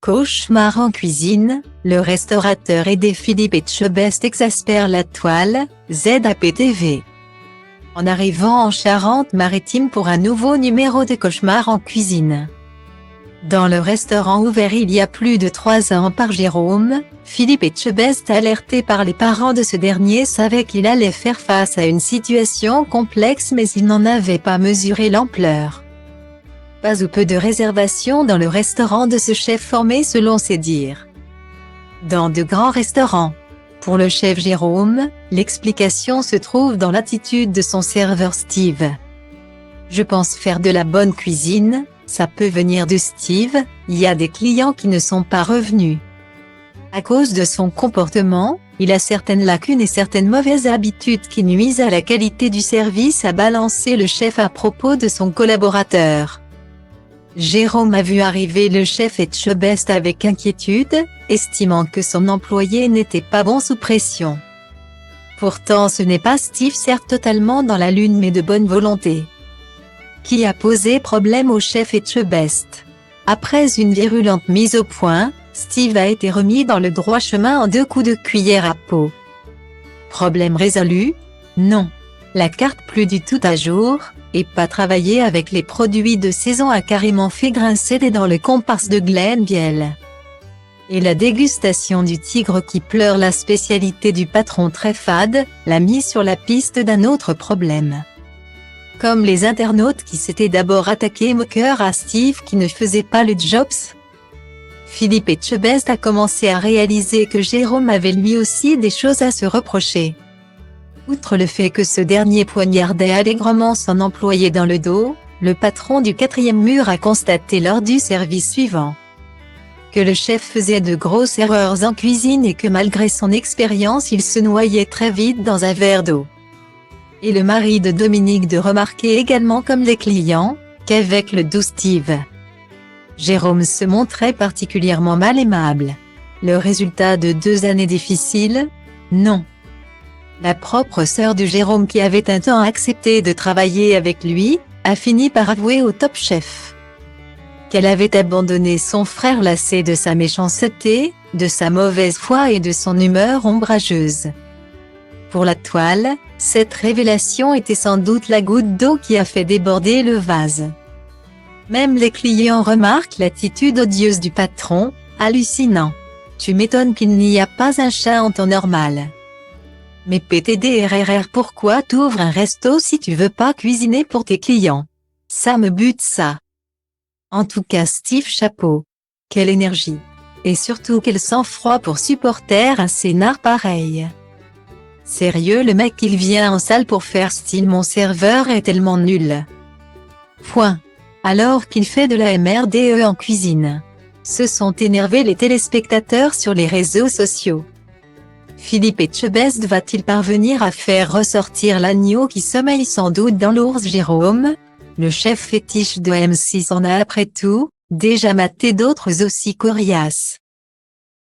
Cauchemar en cuisine, le restaurateur aidé Philippe Etchebest exaspère la toile, ZAPTV. En arrivant en Charente-Maritime pour un nouveau numéro de Cauchemar en cuisine. Dans le restaurant ouvert il y a plus de 3 ans par Jérôme, Philippe Etchebest, alerté par les parents de ce dernier, savait qu'il allait faire face à une situation complexe mais il n'en avait pas mesuré l'ampleur. Pas ou peu de réservations dans le restaurant de ce chef formé selon ses dires dans de grands restaurants. Pour le chef Jérôme, l'explication se trouve dans l'attitude de son serveur Steve. Je pense faire de la bonne cuisine, ça peut venir de Steve, il y a des clients qui ne sont pas revenus. À cause de son comportement, il a certaines lacunes et certaines mauvaises habitudes qui nuisent à la qualité du service, a balancé le chef à propos de son collaborateur. Jérôme a vu arriver le chef Etchebest avec inquiétude, estimant que son employé n'était pas bon sous pression. Pourtant ce n'est pas Steve, certes totalement dans la lune mais de bonne volonté, qui a posé problème au chef Etchebest. Après une virulente mise au point, Steve a été remis dans le droit chemin en 2 coups de cuillère à peau. Problème résolu? Non. La carte plus du tout à jour, et pas travailler avec les produits de saison a carrément fait grincer des dents le comparse de Glenn Biel. Et la dégustation du tigre qui pleure, la spécialité du patron très fade, l'a mis sur la piste d'un autre problème. Comme les internautes qui s'étaient d'abord attaqués moqueurs à Steve qui ne faisait pas le job, Philippe Etchebest a commencé à réaliser que Jérôme avait lui aussi des choses à se reprocher. Outre le fait que ce dernier poignardait allègrement son employé dans le dos, le patron du 4e mur a constaté lors du service suivant que le chef faisait de grosses erreurs en cuisine et que malgré son expérience il se noyait très vite dans un verre d'eau. Et le mari de Dominique de remarquer également, comme les clients, qu'avec le doux Steve, Jérôme se montrait particulièrement mal aimable. Le résultat de 2 années difficiles? Non. La propre sœur de Jérôme, qui avait un temps accepté de travailler avec lui, a fini par avouer au Top Chef qu'elle avait abandonné son frère lassé de sa méchanceté, de sa mauvaise foi et de son humeur ombrageuse. Pour la toile, cette révélation était sans doute la goutte d'eau qui a fait déborder le vase. Même les clients remarquent l'attitude odieuse du patron, hallucinant. Tu m'étonnes qu'il n'y a pas un chat en temps normal. Mais PTDRRR, pourquoi t'ouvres un resto si tu veux pas cuisiner pour tes clients? Ça me bute ça. En tout cas Steve, chapeau. Quelle énergie. Et surtout quel sang-froid pour supporter un scénar pareil. Sérieux, le mec il vient en salle pour faire style mon serveur est tellement nul. Point. Alors qu'il fait de la MRDE en cuisine. Se sont énervés les téléspectateurs sur les réseaux sociaux. Philippe Etchebest va-t-il parvenir à faire ressortir l'agneau qui sommeille sans doute dans l'ours Jérôme? Le chef fétiche de M6 en a après tout déjà maté d'autres aussi coriaces.